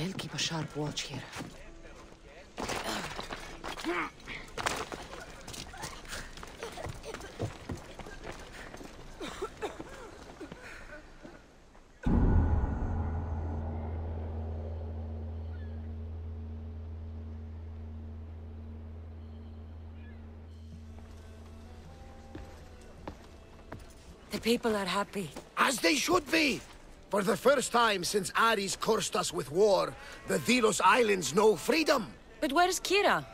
They'll keep a sharp watch here. The people are happy. As they should be! For the first time since Ares cursed us with war, the Delos Islands know freedom! But where's Kira?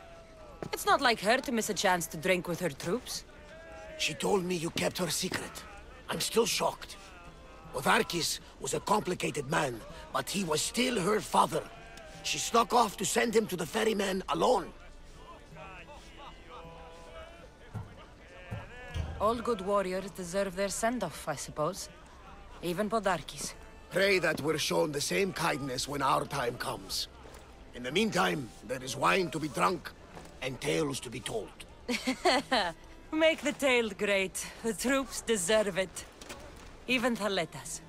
It's not like her to miss a chance to drink with her troops. She told me you kept her secret. I'm still shocked. Odarkis was a complicated man, but he was still her father. She snuck off to send him to the ferryman alone. All good warriors deserve their send-off, I suppose. Even Podarkis. Pray that we're shown the same kindness when our time comes. In the meantime, there is wine to be drunk, and tales to be told. Make the tale great. The troops deserve it. Even Thaletas.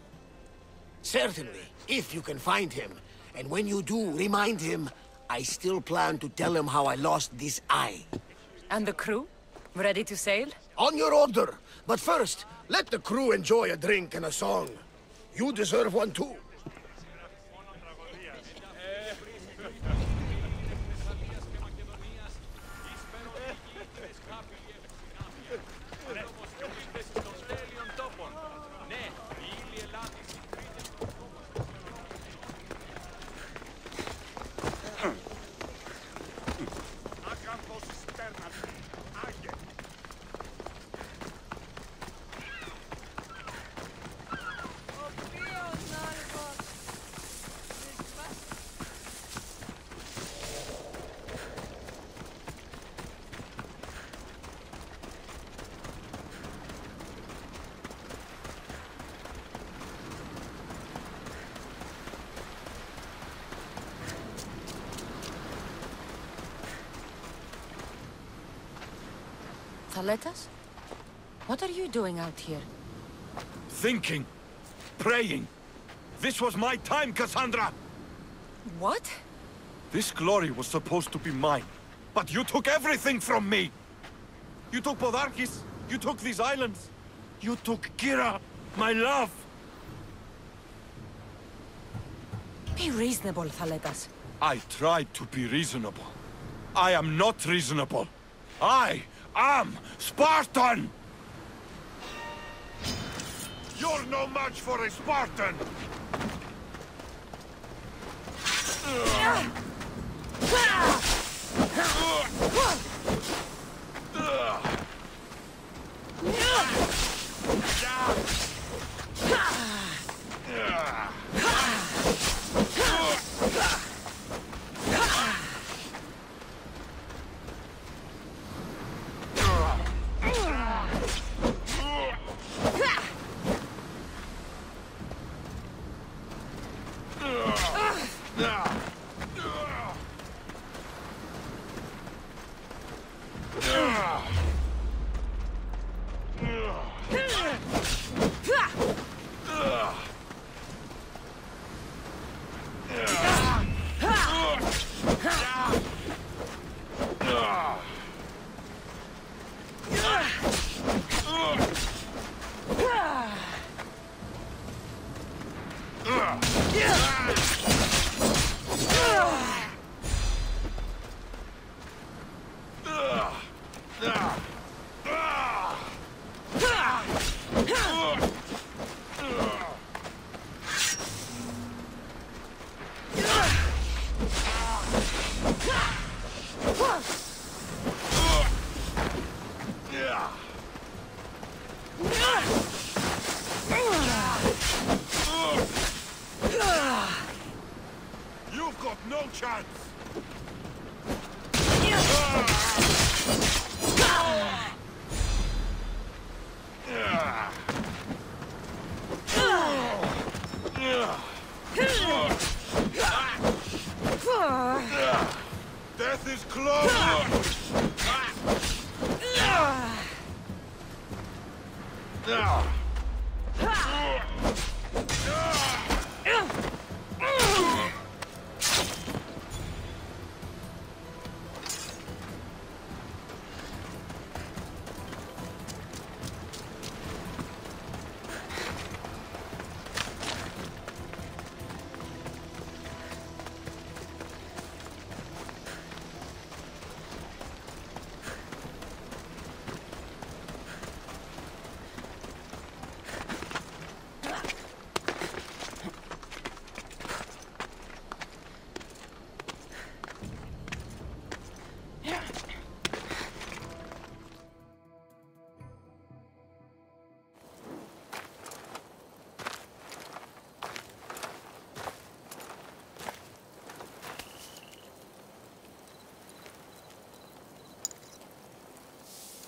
Certainly, if you can find him. And when you do, remind him, I still plan to tell him how I lost this eye. And the crew? Ready to sail? On your order. But first, let the crew enjoy a drink and a song. You deserve one too. Thaletas? What are you doing out here? Thinking. Praying. This was my time, Cassandra! What? This glory was supposed to be mine. But you took everything from me! You took Podarkis. You took these islands. You took Kira, my love! Be reasonable, Thaletas. I tried to be reasonable. I am not reasonable. I am Spartan! You're no match for a Spartan! You've got no chance! Death is close!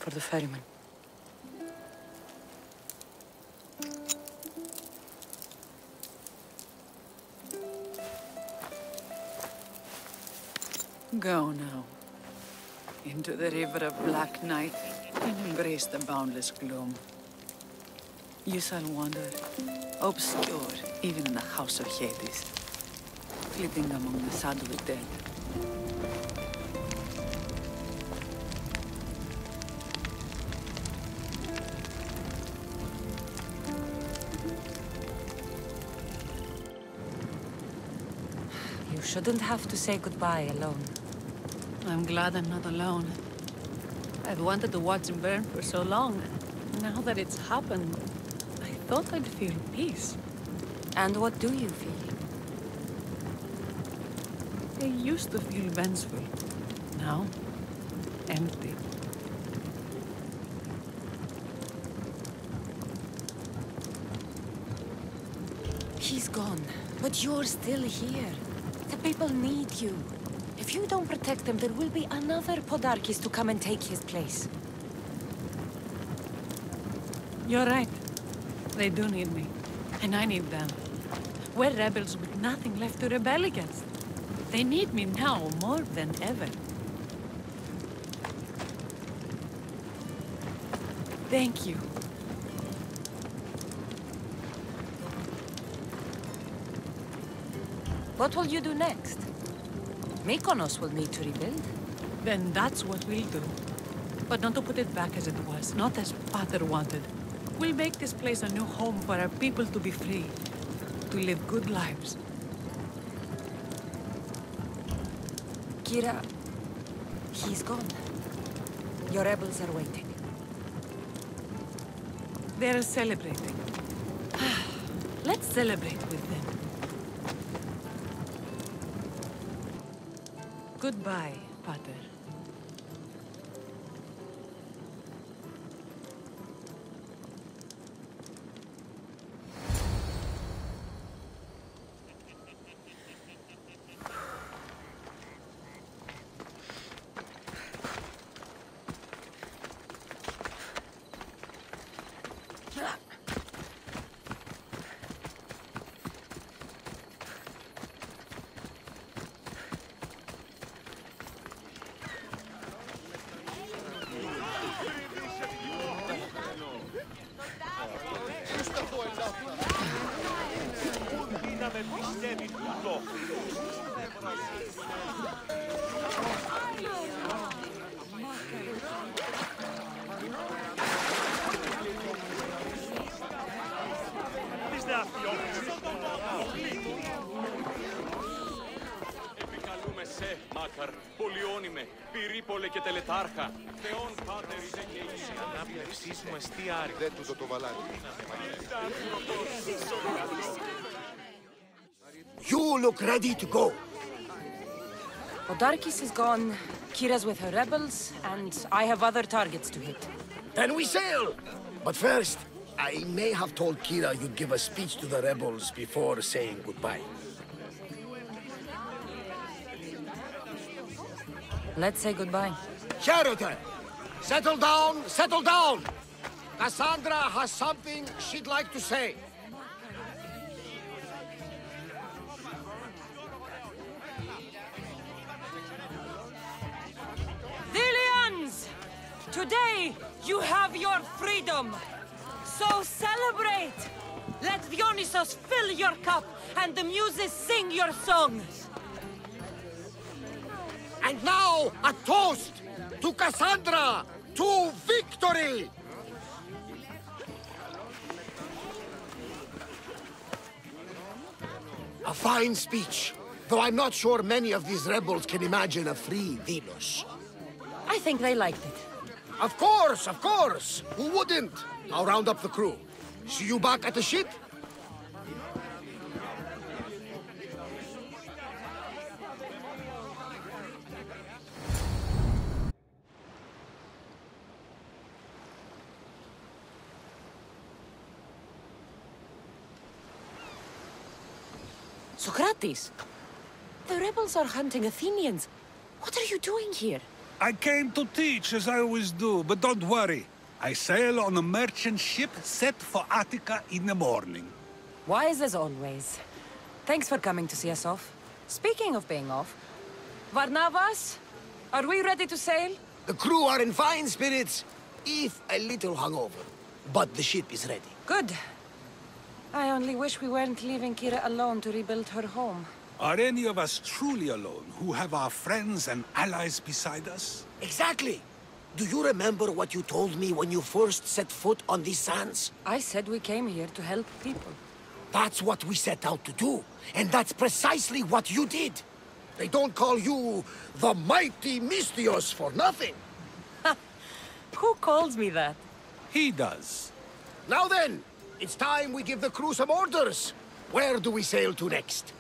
for the ferryman. Go now. Into the river of black night and embrace the boundless gloom. You shall wander, obscure even in the house of Hades, flitting among the shadowy dead. You shouldn't have to say goodbye alone. I'm glad I'm not alone. I've wanted to watch him burn for so long. Now that it's happened, I thought I'd feel peace. And what do you feel? I used to feel vengeful. Now, empty. He's gone, but you're still here. The people need you. If you don't protect them, there will be another Podarkis to come and take his place. You're right. They do need me. And I need them. We're rebels with nothing left to rebel against. They need me now more than ever. Thank you. What will you do next? Mykonos will need to rebuild. Then that's what we'll do. But not to put it back as it was, not as Pater wanted. We'll make this place a new home for our people to be free, to live good lives. Kira, he's gone. Your rebels are waiting. They're celebrating. Let's celebrate with them. Goodbye, Pater. Επικαλούμε σε, Μάκαρ, πολυώνυμε, πυρήπολε και τελετάρχα. Θεόν πάτερ είσαι και η ανάπλευσή μου εστιάρει. Δεν του το βαλάρι. You look ready to go. Podarkis is gone, Kira's with her rebels, and I have other targets to hit. Then we sail! But first, I may have told Kira you'd give a speech to the rebels before saying goodbye. Let's say goodbye. Charity! Settle down, settle down! Cassandra has something she'd like to say. Dilians! Today, you have your freedom. So celebrate! Let Dionysos fill your cup, and the muses sing your songs. And now, a toast to Cassandra, to victory! A fine speech, though I'm not sure many of these rebels can imagine a free Delos. I think they liked it. Of course, of course! Who wouldn't? I'll round up the crew. See you back at the ship? Sokratis! The rebels are hunting Athenians. What are you doing here? I came to teach, as I always do, but don't worry. I sail on a merchant ship set for Attica in the morning. Wise as always. Thanks for coming to see us off. Speaking of being off, Varnavas, are we ready to sail? The crew are in fine spirits, if a little hungover. But the ship is ready. Good. I only wish we weren't leaving Kira alone to rebuild her home. Are any of us truly alone, who have our friends and allies beside us? Exactly! Do you remember what you told me when you first set foot on these sands? I said we came here to help people. That's what we set out to do, and that's precisely what you did. They don't call you the mighty Mystios for nothing. Who calls me that? He does. Now then, it's time we give the crew some orders. Where do we sail to next?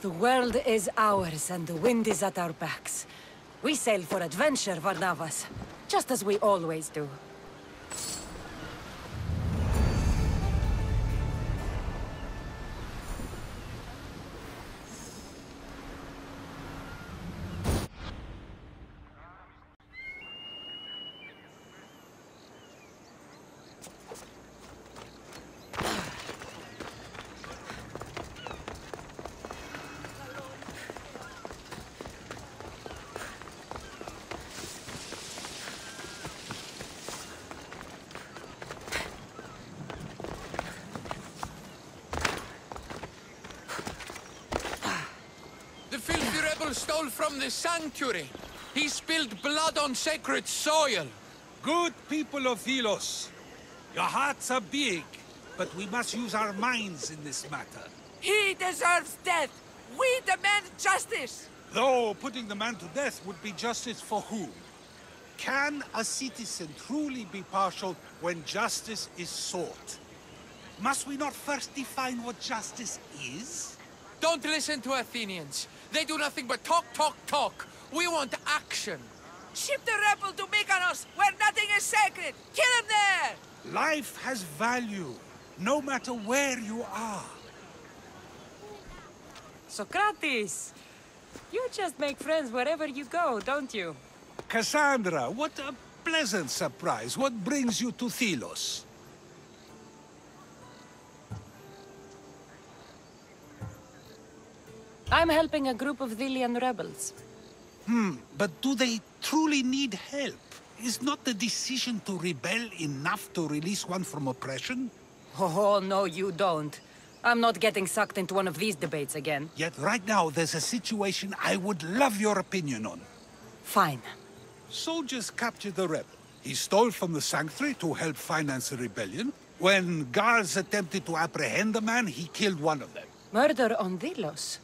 The world is ours and the wind is at our backs. We sail for adventure, Varnavas, just as we always do. The filthy rebel stole from the sanctuary. He spilled blood on sacred soil. Good people of Thelos, your hearts are big, but we must use our minds in this matter. He deserves death! We demand justice! Though putting the man to death would be justice for whom? Can a citizen truly be partial when justice is sought? Must we not first define what justice is? Don't listen to Athenians. They do nothing but talk, talk, talk. We want action. Ship the rebel to Mykonos, where nothing is sacred! Kill him there! Life has value, no matter where you are. Sokratis! You just make friends wherever you go, don't you? Cassandra, what a pleasant surprise. What brings you to Thelos? I'm helping a group of Delian rebels. But do they truly need help? Is not the decision to rebel enough to release one from oppression? Oh, no, you don't. I'm not getting sucked into one of these debates again. Yet right now there's a situation I would love your opinion on. Fine. Soldiers captured the rebel. He stole from the sanctuary to help finance the rebellion. When guards attempted to apprehend the man, he killed one of them. Murder on Delos.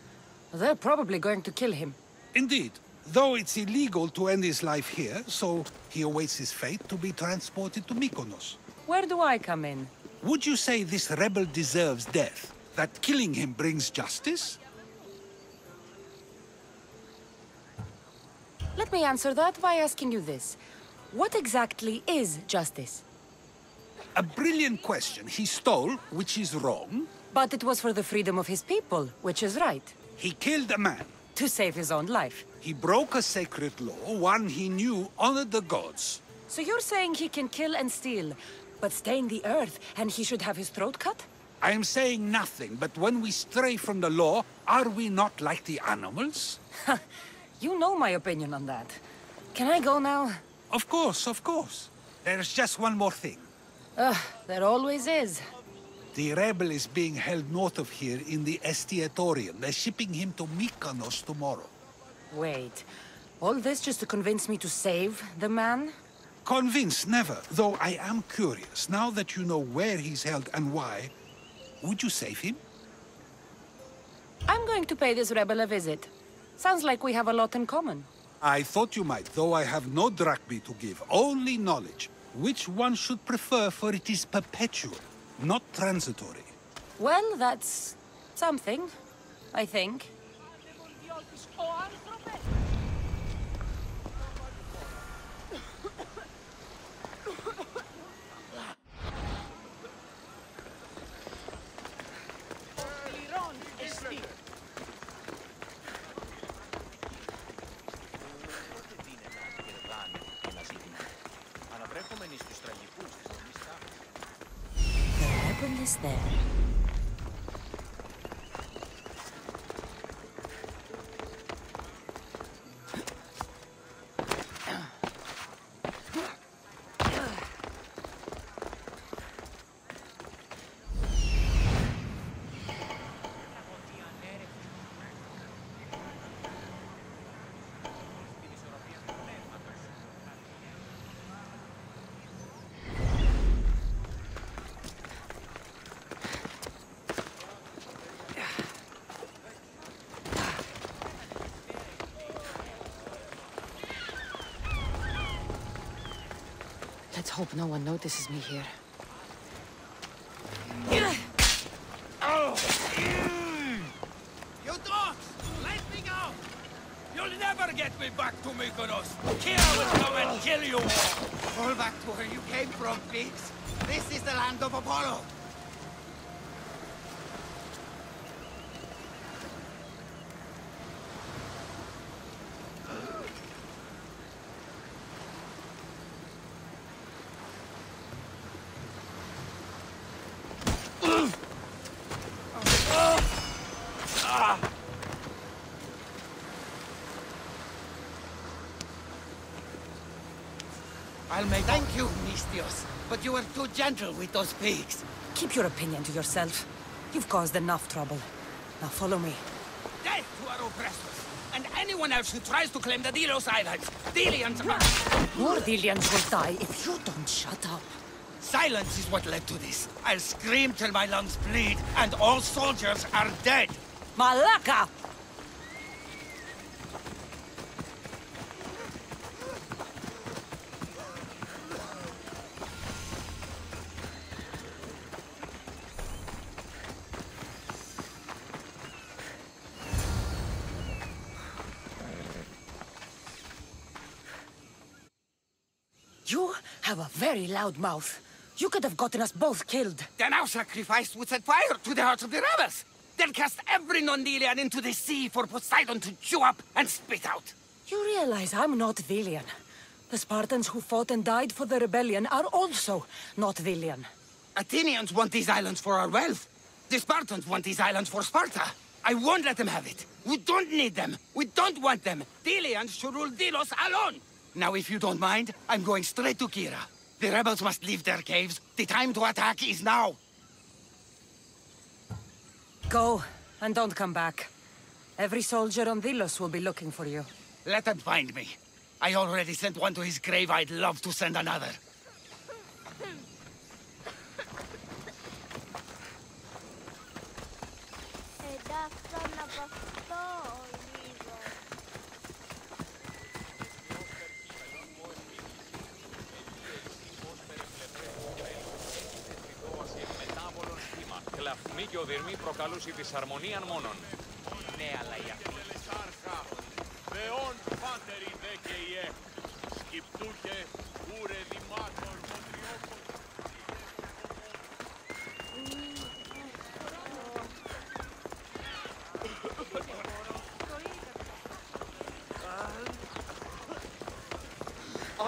They're probably going to kill him. Indeed. Though it's illegal to end his life here, so he awaits his fate to be transported to Mykonos. Where do I come in? Would you say this rebel deserves death? That killing him brings justice? Let me answer that by asking you this. What exactly is justice? A brilliant question. He stole, which is wrong. But it was for the freedom of his people, which is right. He killed a man. To save his own life. He broke a sacred law, one he knew honored the gods. So you're saying he can kill and steal, but stain the earth, and he should have his throat cut? I am saying nothing, but when we stray from the law, are we not like the animals? You know my opinion on that. Can I go now? Of course, of course. There's just one more thing. There always is. The rebel is being held north of here in the Estiatorium. They're shipping him to Mykonos tomorrow. Wait, all this just to convince me to save the man? Convinced, never. Though I am curious, now that you know where he's held and why, would you save him? I'm going to pay this rebel a visit. Sounds like we have a lot in common. I thought you might, though I have no drachmae to give, only knowledge. Which one should prefer, for it is perpetual, not transitory. Well, that's something, I think. The rebel is there. Let's hope no one notices me here. You dogs! Let me go! You'll never get me back to Mykonos! Kira will come and kill you all! Fall back to where you came from, pigs! This is the land of Apollo! I'll make... Thank you, Mistios. But you were too gentle with those pigs. Keep your opinion to yourself. You've caused enough trouble. Now follow me. Death to our oppressors! And anyone else who tries to claim the Delos Islands! Delians are... More Delians will die if you don't shut up. Silence is what led to this. I'll scream till my lungs bleed, and all soldiers are dead! Malaka! You have a very loud mouth. You could have gotten us both killed. Then our sacrifice would set fire to the hearts of the rebels! Then cast every non-Delian into the sea for Poseidon to chew up and spit out! You realize I'm not Delian. The Spartans who fought and died for the rebellion are also not Delian. Athenians want these islands for our wealth. The Spartans want these islands for Sparta. I won't let them have it. We don't need them. We don't want them. Delians should rule Delos alone. Now, if you don't mind, I'm going straight to Kira. The rebels must leave their caves. The time to attack is now. Go, and don't come back. Every soldier on Delos will be looking for you. Let them find me. I already sent one to his grave. I'd love to send another. Κλαφμή και οδυρμή προκαλούσε δυσαρμονίαν μόνον. Ναι, αλλά η αυτή... Θεόν πάτερη δε και ιέ, σκυπτούχε ούρε δημάτων μοντριόκων.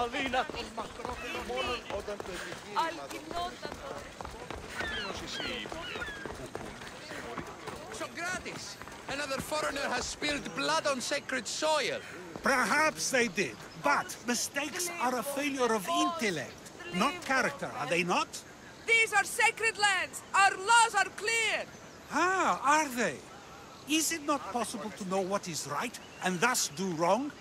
Αδύνατος μακρόπαιρο μόνον όταν το επιχείρημα... Sokratic! Another foreigner has spilled blood on sacred soil. Perhaps they did, but mistakes are a failure of intellect, not character, are they not? These are sacred lands! Our laws are clear! Ah, are they? Is it not possible to know what is right, and thus do wrong?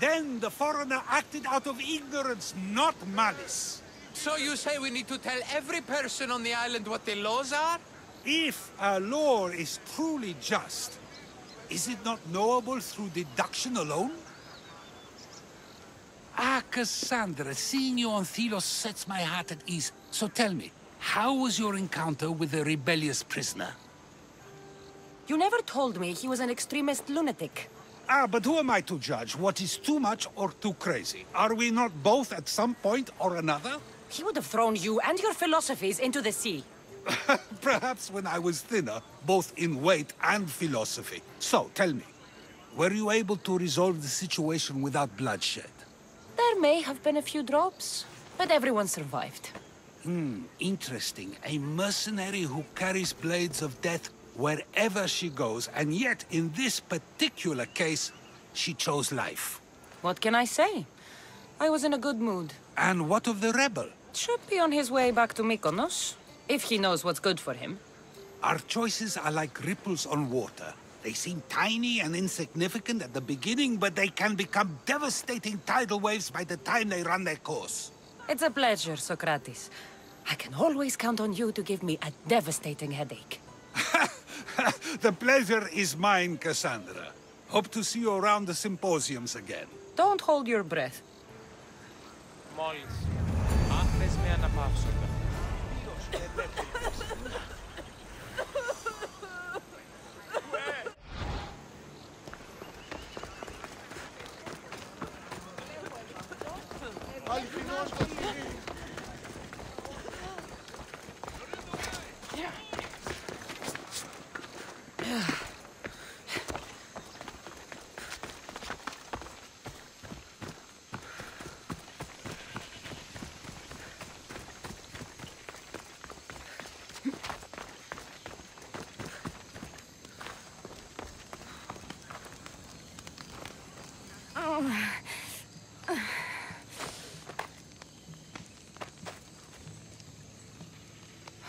Then the foreigner acted out of ignorance, not malice. So you say we need to tell every person on the island what the laws are? If a law is truly just, is it not knowable through deduction alone? Ah, Cassandra, seeing you on Thelos sets my heart at ease. So tell me, how was your encounter with the rebellious prisoner? You never told me he was an extremist lunatic. Ah, but who am I to judge what is too much or too crazy? Are we not both at some point or another? He would have thrown you and your philosophies into the sea. Perhaps when I was thinner, both in weight and philosophy. So, tell me, were you able to resolve the situation without bloodshed? There may have been a few drops, but everyone survived. Interesting. A mercenary who carries blades of death wherever she goes, and yet, in this particular case, she chose life. What can I say? I was in a good mood. And what of the rebel? Should be on his way back to Mykonos, if he knows what's good for him. Our choices are like ripples on water. They seem tiny and insignificant at the beginning, but they can become devastating tidal waves by the time they run their course. It's a pleasure, Sokratis. I can always count on you to give me a devastating headache. The pleasure is mine, Cassandra. Hope to see you around the symposiums again. Don't hold your breath. Μόλις. Αν θες με αναπαύσοντα.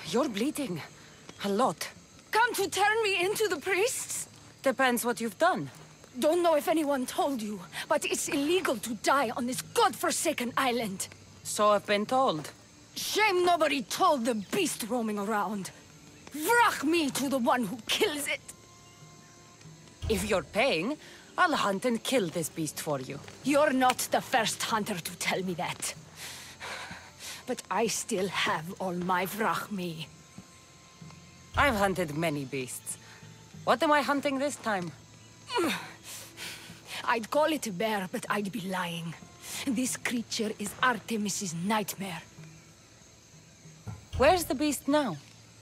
You're bleeding. A lot. Come to turn me into the priests? Depends what you've done. Don't know if anyone told you, but it's illegal to die on this godforsaken island. So I've been told. Shame nobody told the beast roaming around. Vrach me to the one who kills it. If you're paying, I'll hunt and kill this beast for you. You're not the first hunter to tell me that. But I still have all my vrach me. I've hunted many beasts. What am I hunting this time? I'd call it a bear, but I'd be lying. This creature is Artemis's nightmare. Where's the beast now?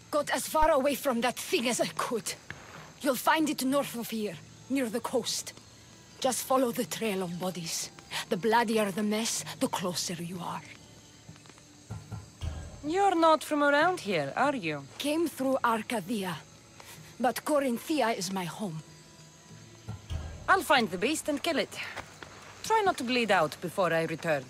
Got as far away from that thing as I could. You'll find it north of here, near the coast. Just follow the trail of bodies. The bloodier the mess, the closer you are. You're not from around here, are you? Came through Arcadia, but Corinthia is my home. I'll find the beast and kill it. Try not to bleed out before I return.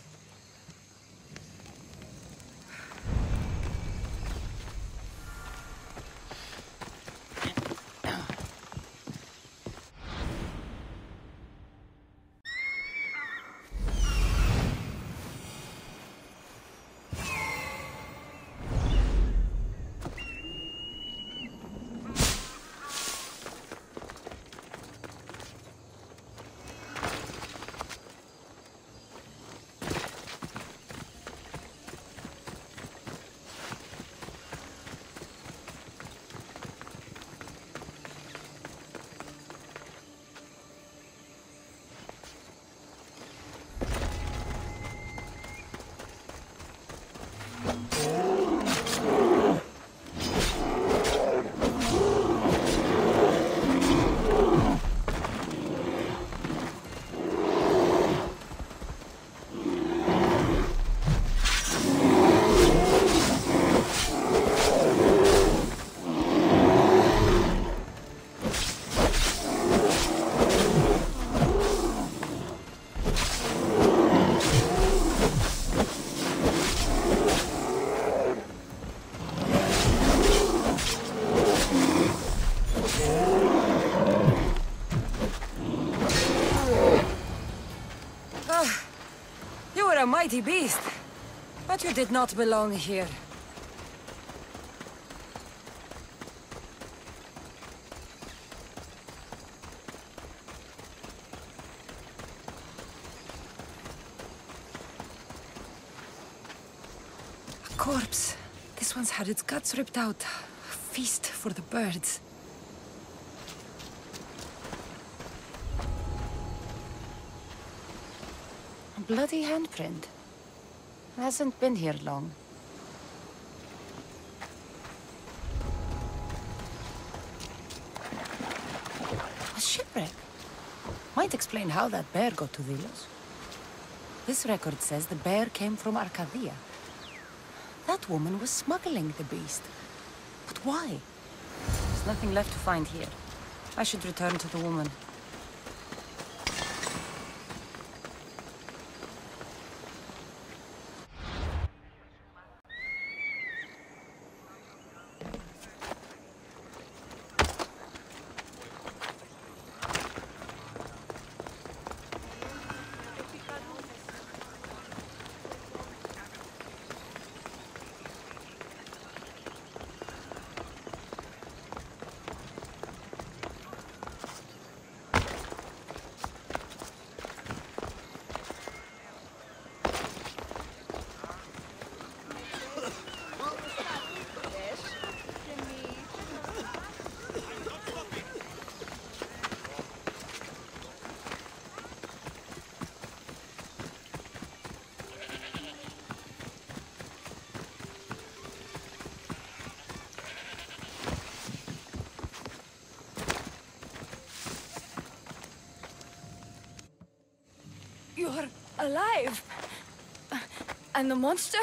A mighty beast, but you did not belong here. A corpse. This one's had its guts ripped out. A feast for the birds. Bloody handprint. Hasn't been here long. A shipwreck. Might explain how that bear got to Delos. This record says the bear came from Arcadia. That woman was smuggling the beast. But why? There's nothing left to find here. I should return to the woman. You're alive! And the monster?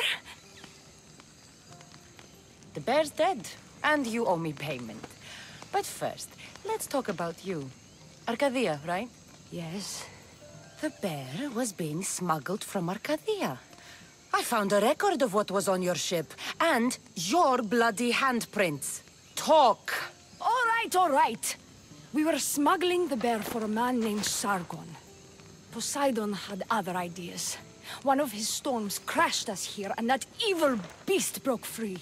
The bear's dead, and you owe me payment. But first, let's talk about you. Arcadia, right? Yes. The bear was being smuggled from Arcadia. I found a record of what was on your ship, and your bloody handprints. Talk! All right. We were smuggling the bear for a man named Sargon. Poseidon had other ideas. One of his storms crashed us here, and that evil beast broke free.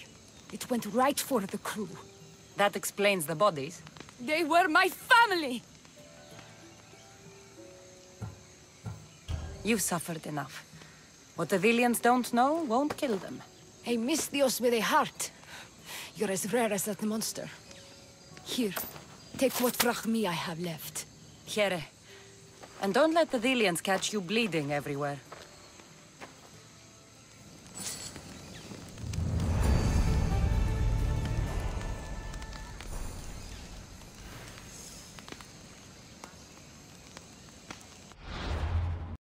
It went right for the crew. That explains the bodies. They were my family! You've suffered enough. What the Villians don't know won't kill them. A Misthios with a heart. You're as rare as that monster. Here, take what Frachmi I have left. Here. And don't let the Villians catch you bleeding everywhere.